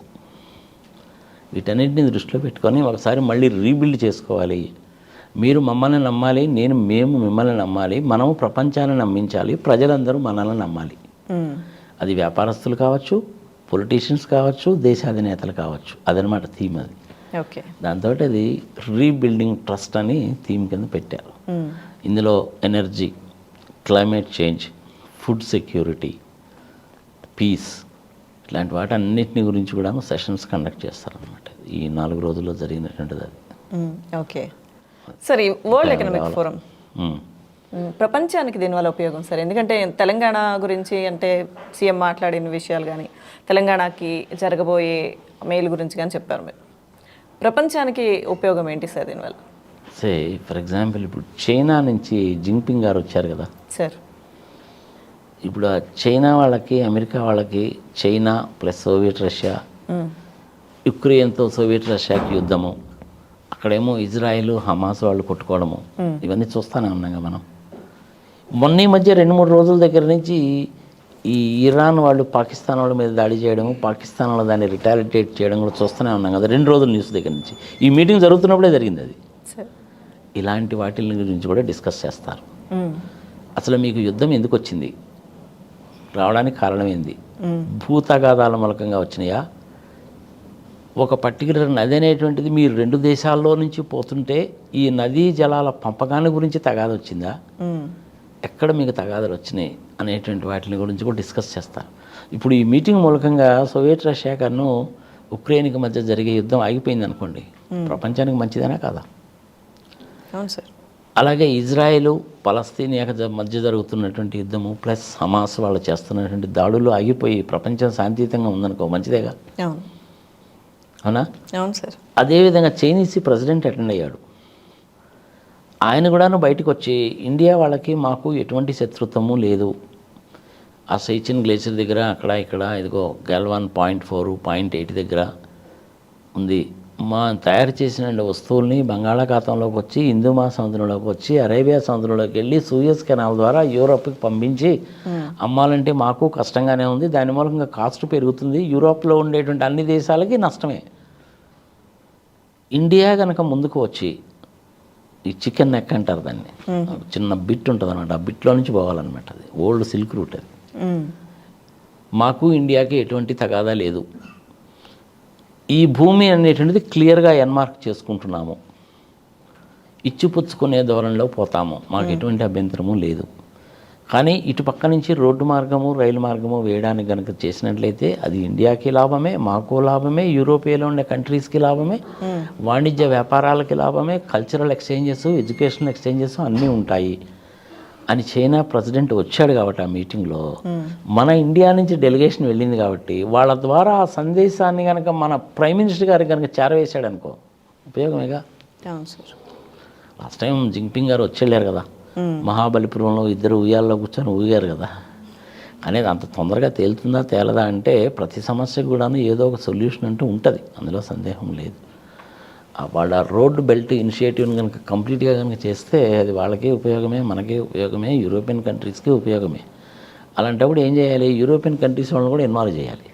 వీటన్నిటిని దృష్టిలో పెట్టుకొని ఒకసారి మళ్ళీ రీబిల్డ్ చేసుకోవాలి. మీరు మమ్మల్ని నమ్మాలి, మేము మిమ్మల్ని నమ్మాలి, మనము ప్రపంచాన్ని నమ్మించాలి, ప్రజలందరూ మనల్ని నమ్మాలి. అది వ్యాపారస్తులు కావచ్చు, పొలిటీషియన్స్ కావచ్చు, దేశాధినేతలు కావచ్చు. అదనమాట థీమ్ అది. ఓకే. దాంతో అది రీబిల్డింగ్ ట్రస్ట్ అని థీమ్ కింద పెట్టారు. ఇందులో energy, climate change, food security, peace, ఇట్లాంటి వాటి అన్నిటిని గురించి కూడా సెషన్స్ కండక్ట్ చేస్తారనమాట. ఈ 4 రోజుల్లో జరిగినటువంటిది అది. Okay sir. ఈ వరల్డ్ ఎకనామిక్ ఫోరం ప్రపంచానికి దీనివల్ల ఉపయోగం సార్, ఎందుకంటే తెలంగాణ గురించి అంటే సీఎం మాట్లాడిన విషయాలు కానీ, తెలంగాణకి జరగబోయే మేలు గురించి కానీ చెప్పారు మీరు. ప్రపంచానికి ఉపయోగం ఏంటి సార్ దీనివల్ల? ఫర్ ఎగ్జాంపుల్ ఇప్పుడు చైనా నుంచి జింగ్పింగ్ గారు వచ్చారు కదా సార్. ఇప్పుడు ఆ చైనా వాళ్ళకి, అమెరికా వాళ్ళకి, చైనా ప్లస్ సోవియట్ రష్యా, యుక్రెయిన్తో సోవియట్ రష్యాకి యుద్ధము, అక్కడేమో ఇజ్రాయిల్ హమాస్ వాళ్ళు కొట్టుకోవడము, ఇవన్నీ చూస్తూనే ఉన్నాం మనం. మొన్న ఈ మధ్య 2-3 రోజుల దగ్గర నుంచి ఈ ఇరాన్ వాళ్ళు పాకిస్తాన్ వాళ్ళ మీద దాడి చేయడము, పాకిస్తాన్ వాళ్ళు దాన్ని రిటాలిటేట్ చేయడం కూడా చూస్తూనే ఉన్నాం కదా 2 రోజుల న్యూస్ దగ్గర నుంచి. ఈ మీటింగ్ జరుగుతున్నప్పుడే జరిగింది అది. ఇలాంటి వాటి గురించి కూడా డిస్కస్ చేస్తారు. అసలు మీకు యుద్ధం ఎందుకు వచ్చింది, రావడానికి కారణం ఏంది, భూతగాదాల మూలకంగా వచ్చినాయా, ఒక పర్టికులర్ నది అనేటువంటిది మీరు 2 దేశాల్లో నుంచి పోతుంటే ఈ నదీ జలాల పంపకాన్ని గురించి తగాదా వచ్చిందా, ఎక్కడ మీకు తగాదాలు వచ్చినాయి అనేటువంటి వాటి గురించి కూడా డిస్కస్ చేస్తారు. ఇప్పుడు ఈ మీటింగ్ మూలకంగా సోవియట్ రష్యా కన్నా ఉక్రెయిన్కి మధ్య జరిగే యుద్ధం ఆగిపోయింది అనుకోండి, ప్రపంచానికి మంచిదేనా కాదా? అవును సార్. అలాగే ఇజ్రాయెలు పలస్తీనియా మధ్య జరుగుతున్నటువంటి యుద్ధము ప్లస్ హమాస్ వాళ్ళు చేస్తున్నటువంటి దాడులు ఆగిపోయి ప్రపంచం శాంతియుతంగా ఉందనుకో, మంచిదేగా? అవునా? అవును సార్. అదేవిధంగా చైనీస్ ప్రెసిడెంట్ అటెండ్ అయ్యాడు. ఆయన కూడాను బయటకు వచ్చి ఇండియా వాళ్ళకి మాకు ఎటువంటి శత్రుత్వము లేదు, ఆ సైచిన్ గ్లేసియర్ దగ్గర అక్కడ ఇక్కడ ఇదిగో గల్వాన్ 0.4 0.8 దగ్గర ఉంది, మా తయారు చేసిన వస్తువుల్ని బంగాళాఖాతంలోకి వచ్చి, హిందూ మహాసముద్రంలోకి వచ్చి, అరేబియా సముద్రంలోకి వెళ్ళి సూయజ్ కెనాల్ ద్వారా యూరోప్కి పంపించి అమ్మాలంటే మాకు కష్టంగానే ఉంది, దాని మూలంగా కాస్ట్ పెరుగుతుంది, యూరోప్లో ఉండేటువంటి అన్ని దేశాలకి నష్టమే. ఇండియా కనుక ముందుకు వచ్చి ఈ చికెన్ నెక్ అంటారు దాన్ని, చిన్న బిట్ ఉంటుంది అనమాట, ఆ బిట్లో నుంచి పోవాలన్నమాట, అది ఓల్డ్ సిల్క్ రూట్ అది. మాకు ఇండియాకి ఎటువంటి తగాదా లేదు, ఈ భూమి అనేటువంటిది క్లియర్గా ఎన్మార్క్ చేసుకుంటున్నాము, ఇచ్చిపుచ్చుకునే ధోరణిలో పోతాము, మాకు ఎటువంటి అభ్యంతరము లేదు. కానీ ఇటు పక్క నుంచి రోడ్డు మార్గము, రైలు మార్గము వేయడానికి కనుక చేసినట్లయితే అది ఇండియాకి లాభమే, మాకు లాభమే, యూరోపియాలో ఉండే కంట్రీస్కి లాభమే, వాణిజ్య వ్యాపారాలకి లాభమే, కల్చరల్ ఎక్స్చేంజెస్, ఎడ్యుకేషనల్ ఎక్స్చేంజెస్ అన్నీ ఉంటాయి అని చైనా ప్రెసిడెంట్ వచ్చాడు కాబట్టి ఆ మీటింగ్లో మన ఇండియా నుంచి డెలిగేషన్ వెళ్ళింది కాబట్టి వాళ్ళ ద్వారా ఆ సందేశాన్ని కనుక మన ప్రైమ్ మినిస్టర్ గారికి కనుక చేరవేశాడు అనుకో ఉపయోగమేగా. లాస్ట్ టైం జింగ్పింగ్ గారు వచ్చేళ్ళారు కదా, మహాబలిపురంలో 2 ఉయ్యాల్లో కూర్చొని ఊగారు కదా, అనేది అంత తొందరగా తేలుతుందా తేలదా అంటే ప్రతి సమస్యకు కూడాను ఏదో ఒక సొల్యూషన్ అంటూ ఉంటుంది, అందులో సందేహం లేదు. వాళ్ళ రోడ్ బెల్ట్ ఇనిషియేటివ్ని కనుక కంప్లీట్గా కనుక చేస్తే అది వాళ్ళకి ఉపయోగమే, మనకి ఉపయోగమే, యూరోపియన్ కంట్రీస్కి ఉపయోగమే. అలాంటప్పుడు ఏం చేయాలి, యూరోపియన్ కంట్రీస్ వాళ్ళని కూడా ఇన్వాల్వ్ చేయాలి.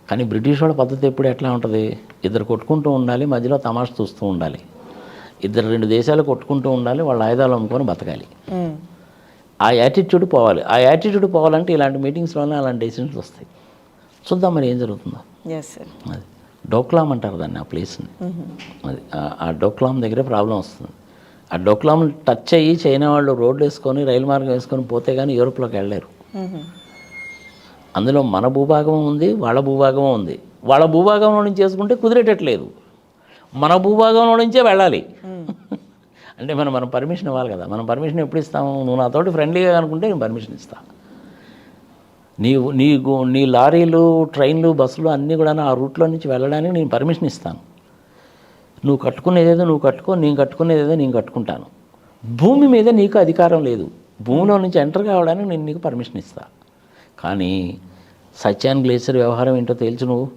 కానీ బ్రిటిష్ వాళ్ళ పద్ధతి ఎప్పుడు ఎట్లా ఉంటుంది, ఇద్దరు కొట్టుకుంటూ ఉండాలి, మధ్యలో తమాషా చూస్తూ ఉండాలి, 2 దేశాలు కొట్టుకుంటూ ఉండాలి, వాళ్ళ ఆయుధాలు అమ్ముకొని బతకాలి. ఆ యాటిట్యూడ్ పోవాలి. ఆ యాటిట్యూడ్ పోవాలంటే ఇలాంటి మీటింగ్స్లోనే అలాంటి డెసిషన్స్ వస్తాయి. చూద్దాం మరి ఏం జరుగుతుందో. అది డోక్లాం అంటారు దాన్ని, ఆ ప్లేస్ని. అది ఆ డోక్లాం దగ్గర ప్రాబ్లం వస్తుంది. ఆ డోక్లాం టచ్ అయ్యి చైనా వాళ్ళు రోడ్లు వేసుకొని రైలు మార్గం వేసుకొని పోతే కానీ యూరోప్లోకి వెళ్ళలేరు. అందులో మన భూభాగం ఉంది, వాళ్ళ భూభాగం ఉంది. వాళ్ళ భూభాగంలో నుంచి చేసుకుంటే కుదిరేటట్లేదు, మన భూభాగంలో నుంచే వెళ్ళాలి. అంటే మనం పర్మిషన్ ఇవ్వాలి కదా. మనం పర్మిషన్ ఎప్పుడు ఇస్తాము? నువ్వు నాతోటి ఫ్రెండ్లీగా అనుకుంటే నేను పర్మిషన్ ఇస్తాను. నీ లారీలు, ట్రైన్లు, బస్సులు అన్నీ కూడా ఆ రూట్లో నుంచి వెళ్ళడానికి నేను పర్మిషన్ ఇస్తాను. నువ్వు కట్టుకునేదేదో నువ్వు కట్టుకో, నేను కట్టుకునేదేదో నేను కట్టుకుంటాను. భూమి మీద నీకు అధికారం లేదు. భూమిలో నుంచి ఎంటర్ కావడానికి నేను నీకు పర్మిషన్ ఇస్తాను. కానీ సత్యాన్ గ్లేసియర్ వ్యవహారం ఏంటో తెలుసు నువ్వు.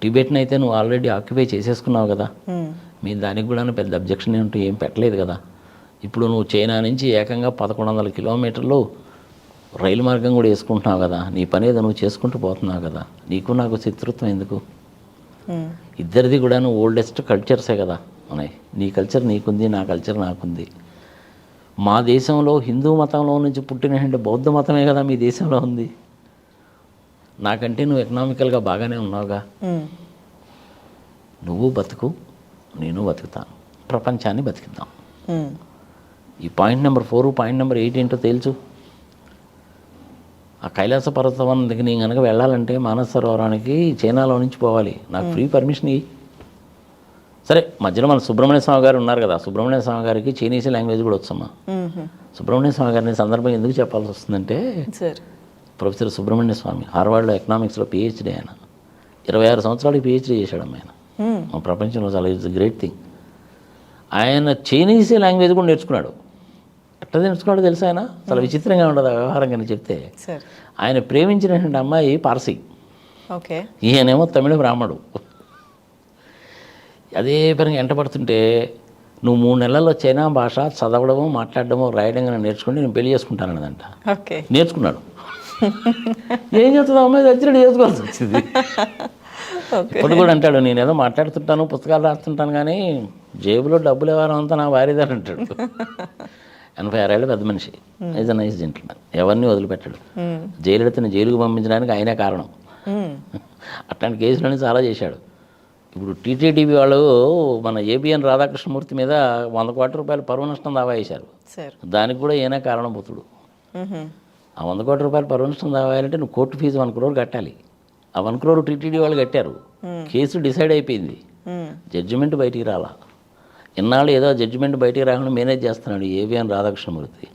టిబెట్ని అయితే నువ్వు ఆల్రెడీ ఆక్యుపై చేసేసుకున్నావు కదా. మీరు దానికి కూడా పెద్ద అబ్జెక్షన్ ఏంటో ఏం పెట్టలేదు కదా. ఇప్పుడు నువ్వు చైనా నుంచి ఏకంగా 1100 కిలోమీటర్లు రైలు మార్గం కూడా వేసుకుంటున్నావు కదా. నీ పని ఏదో నువ్వు చేసుకుంటూ పోతున్నావు కదా. నీకు నాకు శత్రుత్వం ఎందుకు? ఇద్దరిది కూడా నువ్వు ఓల్డెస్ట్ కల్చర్సే కదా ఉన్నాయి. నీ కల్చర్ నీకుంది, నా కల్చర్ నాకుంది. మా దేశంలో హిందూ మతంలో నుంచి పుట్టిన బౌద్ధ మతమే కదా మీ దేశంలో ఉంది. నాకంటే నువ్వు ఎకనామికల్గా బాగానే ఉన్నావుగా. నువ్వు బతుకు, నేను బతుకుతాను, ప్రపంచాన్ని బతికిద్దాం. ఈ పాయింట్ నెంబర్ 4, పాయింట్ నెంబర్ 8 ఏంటో తెలుసు. ఆ కైలాస పర్వతం దగ్గర నేను కనుక వెళ్ళాలంటే మానస సరోవరానికి చైనాలో నుంచి పోవాలి. నాకు ఫ్రీ పర్మిషన్ ఇవ్వి. సరే, మధ్యలో మన సుబ్రహ్మణ్య స్వామి గారు ఉన్నారు కదా. సుబ్రహ్మణ్య స్వామి గారికి చైనీస్ లాంగ్వేజ్ కూడా వచ్చమ్మా. సుబ్రహ్మణ్య స్వామి గారిని సందర్భం ఎందుకు చెప్పాల్సి వస్తుందంటే, ప్రొఫెసర్ సుబ్రహ్మణ్య స్వామి హార్వర్డ్లో ఎకనామిక్స్లో PhD ఆయన. 26 సంవత్సరాలకి PhD చేశాడు ఆయన. మా ప్రపంచంలో చాలా ఇట్స్ గ్రేట్ థింగ్. ఆయన చైనీస్ లాంగ్వేజ్ కూడా నేర్చుకున్నాడు. ఎట్లా నేర్చుకున్నాడో తెలుసా? ఆయన చాలా విచిత్రంగా ఉండదు వ్యవహారం కానీ చెప్తే. ఆయన ప్రేమించినటువంటి అమ్మాయి పార్సీ, ఈయనేమో తమిళ బ్రాహ్మడు. అదే పరంగా ఎంటపడుతుంటే, నువ్వు 3 నెలల్లో చైనా భాష చదవడము, మాట్లాడడము, రాయడం కానీ నేర్చుకుంటే నేను పెళ్లి చేసుకుంటానన్నదంట. నేర్చుకున్నాడు. ఏం చేస్తుంది అమ్మాయి వచ్చినట్టు చేసుకోవాల్సి వచ్చింది. ఇప్పుడు కూడా అంటాడు, నేనేదో మాట్లాడుతుంటాను, పుస్తకాలు రాస్తుంటాను, కానీ జేబులో డబ్బులు ఎవరు అంతా నా భార్యదారు అంటాడు. 86 ఏళ్ళ పెద్ద మనిషి. Is a nice gentlemen. ఎవరిని వదిలిపెట్టాడు. జయలలితని జైలుకు పంపించడానికి ఆయనే కారణం. అట్లాంటి కేసులని చాలా చేశాడు. ఇప్పుడు టీటీడీపీ వాళ్ళు మన ABN రాధాకృష్ణమూర్తి మీద 100 కోట్ల రూపాయలు పరువు నష్టం దావా వేశారు. దానికి కూడా ఈయన కారణభూతుడు. ఆ 100 కోట్ల రూపాయలు పరువు నష్టం దావా వేయాలంటే నువ్వు కోర్టు ఫీజు 1 crore కట్టాలి. ఆ 1 crore టీటీడీ వాళ్ళు కట్టారు. కేసు డిసైడ్ అయిపోయింది, జడ్జిమెంట్ బయటికి రాలా. ఇన్నాళ్ళు ఏదో జడ్జిమెంట్ బయటికి రాకుండా మేనేజ్ చేస్తున్నాడు ABN రాధాకృష్ణమూర్తి.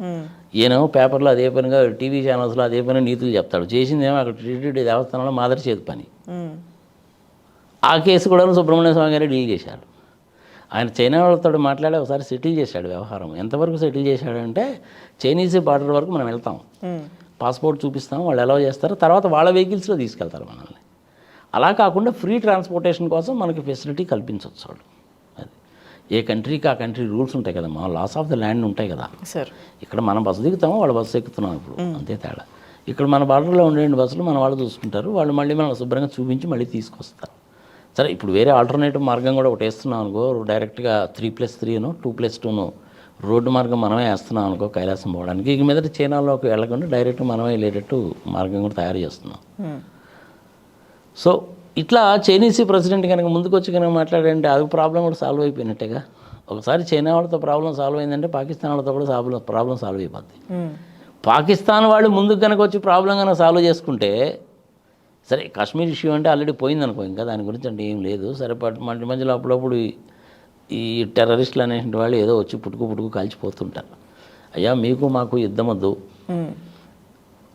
ఈయనేమో పేపర్లో అదే పనిగా, టీవీ ఛానల్స్లో అదే పని నీతులు చెప్తాడు. చేసిందేమో అక్కడ టీటీడీ దేవస్థానంలో మాదరి చేతి పని. ఆ కేసు కూడా సుబ్రహ్మణ్య స్వామి గారు డీల్ చేశారు. ఆయన చైనా వాళ్ళతో మాట్లాడి ఒకసారి సెటిల్ చేశాడు వ్యవహారం. ఎంతవరకు సెటిల్ చేశాడంటే, చైనీస్ బార్డర్ వరకు మనం వెళ్తాం, పాస్పోర్ట్ చూపిస్తాం, వాళ్ళు అలౌ చేస్తారు, తర్వాత వాళ్ళ వెహికల్స్లో తీసుకెళ్తారు మనల్ని. అలా కాకుండా ఫ్రీ ట్రాన్స్పోర్టేషన్ కోసం మనకి ఫెసిలిటీ కల్పించవచ్చు వాళ్ళు. అది ఏ కంట్రీకి ఆ కంట్రీ రూల్స్ ఉంటాయి కదా, మా లాస్ ఆఫ్ ద ల్యాండ్ ఉంటాయి కదా. ఇక్కడ మనం బస్సు దిగుతామో వాళ్ళు బస్సు ఎక్కుతున్నాం ఇప్పుడు, అంతే తేడా. ఇక్కడ మన బార్డర్లో ఉండే బస్సులు మన వాళ్ళు చూసుకుంటారు, వాళ్ళు మళ్ళీ మనం శుభ్రంగా చూపించి మళ్ళీ తీసుకొస్తారు. సరే, ఇప్పుడు వేరే ఆల్టర్నేటివ్ మార్గం కూడా ఒకటి వేస్తున్నాం అనుకో, డైరెక్ట్గా 3+3 2+2 రోడ్డు మార్గం మనమే వేస్తున్నాం అనుకో కైలాసం పోవడానికి. ఇక మీదట చైనాలోకి వెళ్ళకుండా డైరెక్ట్ మనమే వెళ్ళేటట్టు మార్గం కూడా తయారు చేస్తున్నాం. సో ఇట్లా చైనీస్ ప్రెసిడెంట్ కనుక ముందుకు వచ్చి కనుక మాట్లాడంటే అది ప్రాబ్లం కూడా సాల్వ్ అయిపోయినట్టేగా. ఒకసారి చైనా వాళ్ళతో ప్రాబ్లం సాల్వ్ అయిందంటే పాకిస్తాన్ వాళ్ళతో కూడా ప్రాబ్లం సాల్వ్ అయిపోద్ది. పాకిస్తాన్ వాళ్ళు ముందుకు కనుక వచ్చి ప్రాబ్లం కనుక సాల్వ్ చేసుకుంటే, సరే కాశ్మీర్ ఇష్యూ అంటే ఆల్రెడీ పోయిందనుకో, ఇంకా దాని గురించి అంటే ఏం లేదు. సరే, మధ్య మధ్యలో అప్పుడప్పుడు ఈ టెర్రరిస్టులు అనేటువంటి వాళ్ళు ఏదో వచ్చి పుట్టుకు కాల్చిపోతుంటారు. అయ్యా, మీకు మాకు యుద్ధం వద్దు,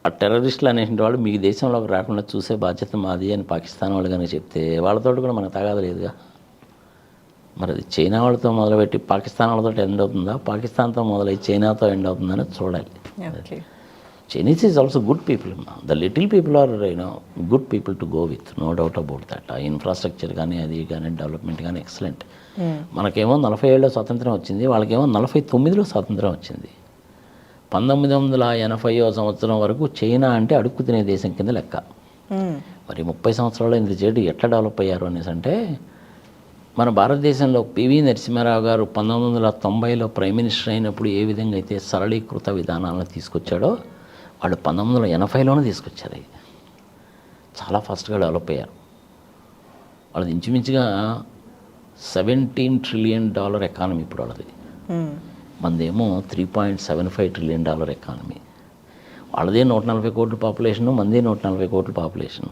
ఆ టెర్రరిస్టులు అనేటువంటి వాళ్ళు మీ దేశంలోకి రాకుండా చూసే బాధ్యత మాది అని పాకిస్తాన్ వాళ్ళు కనుక చెప్తే, వాళ్ళతో కూడా మనకు తగాదు లేదుగా. మరి అది చైనా వాళ్ళతో మొదలుపెట్టి పాకిస్తాన్ వాళ్ళతో ఎండ్ అవుతుందా, పాకిస్తాన్తో మొదలై చైనాతో ఎండ్ అవుతుందని చూడాలి. Chinese is also good people. The little people are, good people to go with, no doubt about that. Infrastructure కానీ అది కానీ డెవలప్మెంట్ కానీ ఎక్సలెంట్. మనకేమో 40 ఏళ్ళలో స్వాతంత్రం వచ్చింది, వాళ్ళకేమో 49లో స్వాతంత్రం వచ్చింది. 1980వ సంవత్సరం వరకు చైనా అంటే అడుక్కు తినే దేశం కింద లెక్క. మరి 30 సంవత్సరాల్లో ఇంత చేటు ఎట్లా డెవలప్ అయ్యారు అనేసి అంటే, మన భారతదేశంలో PV నరసింహారావు గారు 1990లో ప్రైమ్ మినిస్టర్ అయినప్పుడు ఏ విధంగా అయితే సరళీకృత విధానాలను తీసుకొచ్చాడో, వాళ్ళు 1980లోనే తీసుకొచ్చారు. చాలా ఫాస్ట్గా డెవలప్ అయ్యారు. వాళ్ళది ఇంచుమించుగా $17 trillion ఎకానమీ ఇప్పుడు వాళ్ళది. మనదేమో $3.75 trillion ఎకానమీ. వాళ్ళదే 140 కోట్ల పాపులేషను, మనదే 140 కోట్ల పాపులేషను.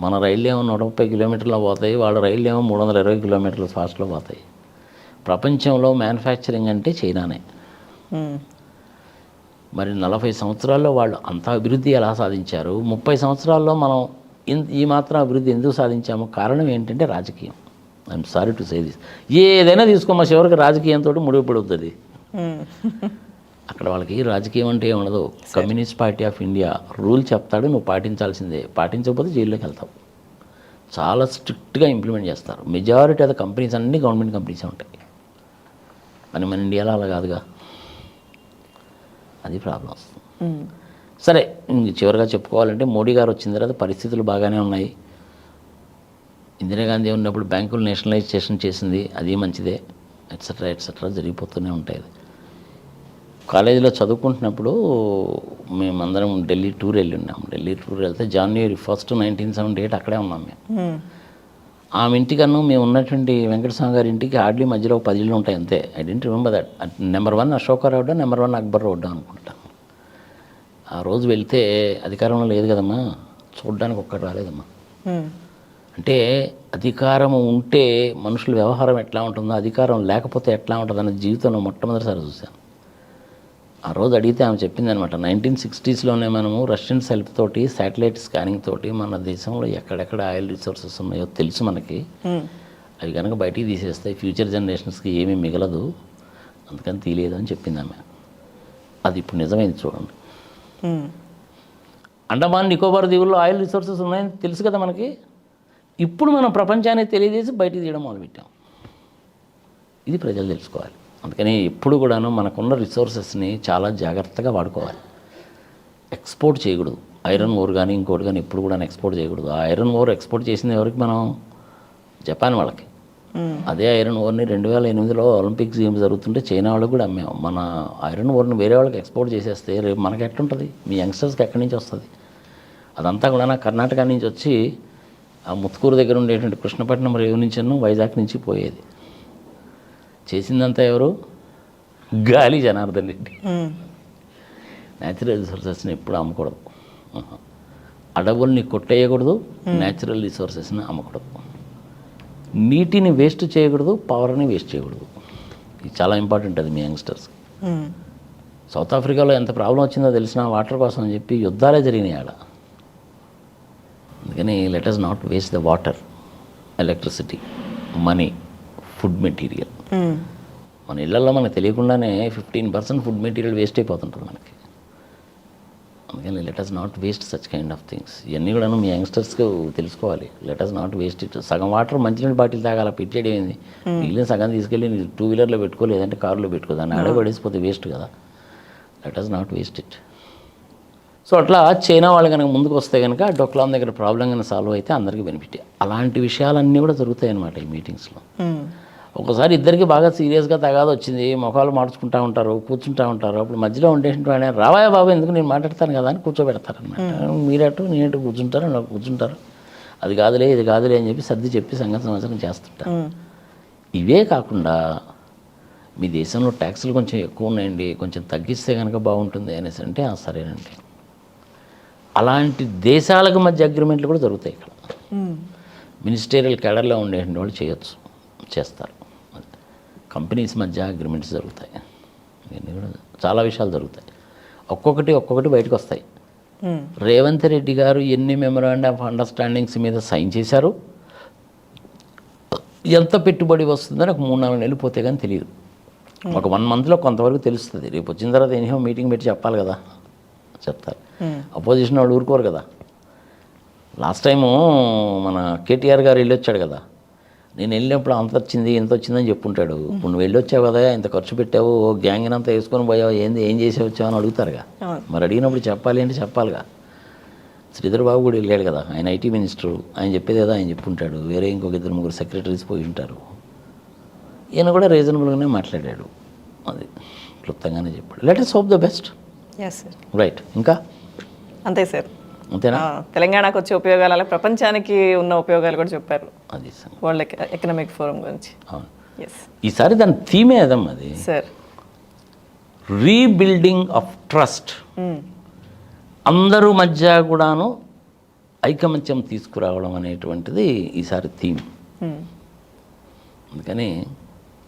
మన రైళ్ళు ఏమో 130 కిలోమీటర్లో పోతాయి, వాళ్ళ రైళ్ళు ఏమో 320 కిలోమీటర్ల ఫాస్ట్లో పోతాయి. ప్రపంచంలో మ్యానుఫ్యాక్చరింగ్ అంటే చైనానే. మరి 40 సంవత్సరాల్లో వాళ్ళు అంత అభివృద్ధి ఎలా సాధించారు? 30 సంవత్సరాల్లో మనం ఈ మాత్రం అభివృద్ధి ఎందుకు సాధించాము? కారణం ఏంటంటే రాజకీయం. I'm sorry to say this. ఏదైనా తీసుకోమా చివరికి రాజకీయంతో ముడిపడుతుంది. అక్కడ వాళ్ళకి రాజకీయం అంటే ఏముండదు. Communist party of India rule చెప్తాడు, నువ్వు పాటించాల్సిందే, పాటించకపోతే జైల్లోకి వెళ్తావు. చాలా స్ట్రిక్ట్గా ఇంప్లిమెంట్ చేస్తారు. మెజారిటీ ఆఫ్ ద కంపెనీస్ అన్నీ గవర్నమెంట్ కంపెనీసే ఉంటాయి. కానీ మన ఇండియాలో అలా కాదుగా, అది ప్రాబ్లం వస్తుంది. సరే, చివరిగా చెప్పుకోవాలంటే మోడీ గారు వచ్చిన తర్వాత పరిస్థితులు బాగానే ఉన్నాయి. ఇందిరాగాంధీ ఉన్నప్పుడు బ్యాంకులు నేషనలైజేషన్ చేసింది, అది మంచిదే. ఎట్సెట్రా ఎట్సెట్రా జరిగిపోతూనే ఉంటాయి. కాలేజీలో చదువుకుంటున్నప్పుడు మేమందరం ఢిల్లీ టూర్ వెళ్ళి ఉన్నాం. ఢిల్లీ టూర్ వెళ్తే January 1, 1978 అక్కడే ఉన్నాం మేము. ఆమె ఇంటికన్నా మేము ఉన్నటువంటి వెంకటస్వామి గారి ఇంటికి హార్డ్లీ మధ్యలో 10 ఇళ్ళు ఉంటాయి అంతే. I don't remember that. Number 1 Ashoka road, number 1 Akbar road అనుకుంటాను. ఆ రోజు వెళ్తే అధికారంలో లేదు కదమ్మా, చూడడానికి ఒక్కటి రాలేదమ్మా. అంటే అధికారం ఉంటే మనుషుల వ్యవహారం ఎట్లా ఉంటుందో, అధికారం లేకపోతే ఎట్లా ఉంటుందన్న జీవితంలో మొట్టమొదటిసారి చూశాను. ఆ రోజు అడిగితే ఆమె చెప్పింది అనమాట, 1960sలోనే మనము రష్యన్ హెల్ప్ తోటి, శాటిలైట్ స్కానింగ్ తోటి మన దేశంలో ఎక్కడెక్కడ ఆయిల్ రిసోర్సెస్ ఉన్నాయో తెలుసు మనకి. అవి కనుక బయటికి తీసేస్తే ఫ్యూచర్ జనరేషన్స్కి ఏమీ మిగలదు, అందుకని తీయలేదు అని చెప్పింది ఆమె. అది ఇప్పుడు నిజమైంది చూడండి. అండమాన్ నికోబార్ దీవుల్లో ఆయిల్ రిసోర్సెస్ ఉన్నాయని తెలుసు కదా మనకి. ఇప్పుడు మనం ప్రపంచానికి తెలియజేసి బయటికి తీయడం మొదలుపెట్టాం. ఇది ప్రజలు తెలుసుకోవాలి. అందుకని ఎప్పుడు కూడాను మనకున్న రిసోర్సెస్ని చాలా జాగ్రత్తగా వాడుకోవాలి. ఎక్స్పోర్ట్ చేయకూడదు. ఐరన్ ఓర్ కానీ ఇంకోటి కానీ ఎప్పుడు కూడా ఎక్స్పోర్ట్ చేయకూడదు. ఆ ఐరన్ ఓర్ ఎక్స్పోర్ట్ చేసింది ఎవరికి? మనం జపాన్ వాళ్ళకి. అదే ఐరన్ ఓర్ని 2008లో ఒలింపిక్స్ గేమ్స్ జరుగుతుంటే చైనా వాళ్ళకి కూడా అమ్మాము. మన ఐరన్ ఓర్ని వేరే వాళ్ళకి ఎక్స్పోర్ట్ చేసేస్తే రేపు మనకి ఎట్లుంటుంది? మీ యంగ్స్టర్స్కి ఎక్కడి నుంచి వస్తుంది? అదంతా కూడా కర్ణాటక నుంచి వచ్చి ఆ ముత్తుకూరు దగ్గర ఉండేటువంటి కృష్ణపట్నం రేవు నుంచి వైజాగ్ నుంచి పోయేది. చేసిందంతా ఎవరు? గాలి జనార్దన్ రెడ్డి. న్యాచురల్ రిసోర్సెస్ని ఎప్పుడు అమ్మకూడదు. అడవుల్ని కొట్టేయకూడదు, న్యాచురల్ రిసోర్సెస్ని అమ్మకూడదు. నీటిని వేస్ట్ చేయకూడదు, పవర్ని వేస్ట్ చేయకూడదు. ఇది చాలా ఇంపార్టెంట్ అది మీ యంగ్స్టర్స్కి. సౌత్ ఆఫ్రికాలో ఎంత ప్రాబ్లం వచ్చిందో తెలిసిన వాటర్ కోసం అని చెప్పి యుద్ధాలే జరిగినాయి ఆడ. అందుకని let us not waste the water, electricity, money, food material. మన ఇళ్లలో మనకు తెలియకుండానే 15% ఫుడ్ మెటీరియల్ వేస్ట్ అయిపోతుంటుంది మనకి. అందుకని let us not waste such kind of things. ఇవన్నీ కూడా మీ యంగ్స్టర్స్కి తెలుసుకోవాలి. Let us not waste it. సగం వాటర్ మంచినీళ్ళు బాటిల్ తాగాల పెట్టేది ఏంది? మిగిలిన సగం తీసుకెళ్ళి 2-వీలర్లో పెట్టుకో, లేదంటే కారులో పెట్టుకో, దాన్ని ఆడబడేసిపోతే వేస్ట్ కదా. Let us not waste it. So అట్లా చైనా వాళ్ళు కనుక ముందుకు వస్తే కనుక డొక్లాం దగ్గర ప్రాబ్లం కనుక సాల్వ్ అయితే అందరికీ బెనిఫిట్. అలాంటి విషయాలన్నీ కూడా జరుగుతాయి అన్నమాట ఈ మీటింగ్స్లో. ఒకసారి ఇద్దరికి బాగా సీరియస్గా తగాదు వచ్చింది, ముఖాలు మార్చుకుంటూ ఉంటారు, కూర్చుంటూ ఉంటారు. అప్పుడు మధ్యలో ఉండేటువంటి వాడు రావాయా బాబు ఎందుకు నేను మాట్లాడతాను కదా అని కూర్చోబెడతారనమాట. మీరటు నేనటు కూర్చుంటారు, నాకు కూర్చుంటారు. అది కాదులే ఇది కాదులే అని చెప్పి సర్ది చెప్పి సంగతి సంవత్సరం చేస్తుంటారు. ఇవే కాకుండా మీ దేశంలో ట్యాక్సులు కొంచెం ఎక్కువ ఉన్నాయండి, కొంచెం తగ్గిస్తే కనుక బాగుంటుంది అనేసి అంటే సరేనండి. అలాంటి దేశాలకు మధ్య అగ్రిమెంట్లు కూడా జరుగుతాయి ఇక్కడ. మినిస్టేరియల్ క్యాడర్లో ఉండేటువంటి వాళ్ళు చేయొచ్చు, చేస్తారు. కంపెనీస్ మధ్య అగ్రిమెంట్స్ జరుగుతాయి. ఇవన్నీ కూడా చాలా విషయాలు జరుగుతాయి. ఒక్కొక్కటి బయటకు వస్తాయి. రేవంత్ రెడ్డి గారు ఎన్ని మెమరాండం ఆఫ్ అండర్స్టాండింగ్స్ మీద సైన్ చేశారు, ఎంత పెట్టుబడి వస్తుందో నాకు 3-4 నెలలు పోతే కానీ తెలియదు. ఒక 1 monthలో కొంతవరకు తెలుస్తుంది. రేపు వచ్చిన తర్వాత ఎనీహో మీటింగ్ పెట్టి చెప్పాలి కదా, చెప్తారు. అపోజిషన్ వాళ్ళు ఊరుకోరు కదా. లాస్ట్ టైము మన కేటీఆర్ గారు వెళ్ళి వచ్చాడు కదా, నేను వెళ్ళినప్పుడు అంత వచ్చింది ఇంత వచ్చిందని చెప్పుంటాడు. ఇప్పుడు నువ్వు వెళ్ళొచ్చావు కదా, ఇంత ఖర్చు పెట్టావు, గ్యాంగ్ అంతా వేసుకొని పోయావు, ఏం చేసి వచ్చావు అని అడుగుతారుగా. మరి అడిగినప్పుడు చెప్పాలి అంటే చెప్పాలిగా. శ్రీధర్ బాబు కూడా వెళ్ళాడు కదా, ఆయన ఐటీ మినిస్టరు, ఆయన చెప్పేది కదా ఆయన చెప్పుంటాడు. వేరే ఇంకొక 2-3 సెక్రటరీస్ పోయి ఉంటారు. ఈయన కూడా రీజనబుల్గానే మాట్లాడాడు, అది క్లుప్తంగానే చెప్పాడు. Let us hope the best. Yes sir. Right. ఇంకా అంతే సార్. అంతేనా? తెలంగాణకు వచ్చే ఉపయోగాలు అలాగే ప్రపంచానికి ఉన్న ఉపయోగాలు కూడా చెప్పారు అది సంగతి. వరల్డ్ ఎకనామిక్ ఫోరం గురించి. అవును. ఎస్ ఈసారి దాని థీమే ఏదమ్మా అది, సార్. Rebuilding of trust. అందరూ మధ్య కూడాను ఐకమత్యం తీసుకురావడం అనేటువంటిది ఈసారి థీమ్. అందుకని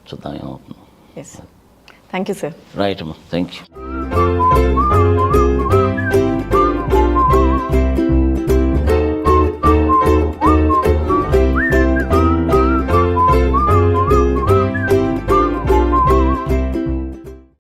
చూద్దాం ఏమవుతుంది. Yes, thank you sir. Right అమ్మా, థ్యాంక్ యూ.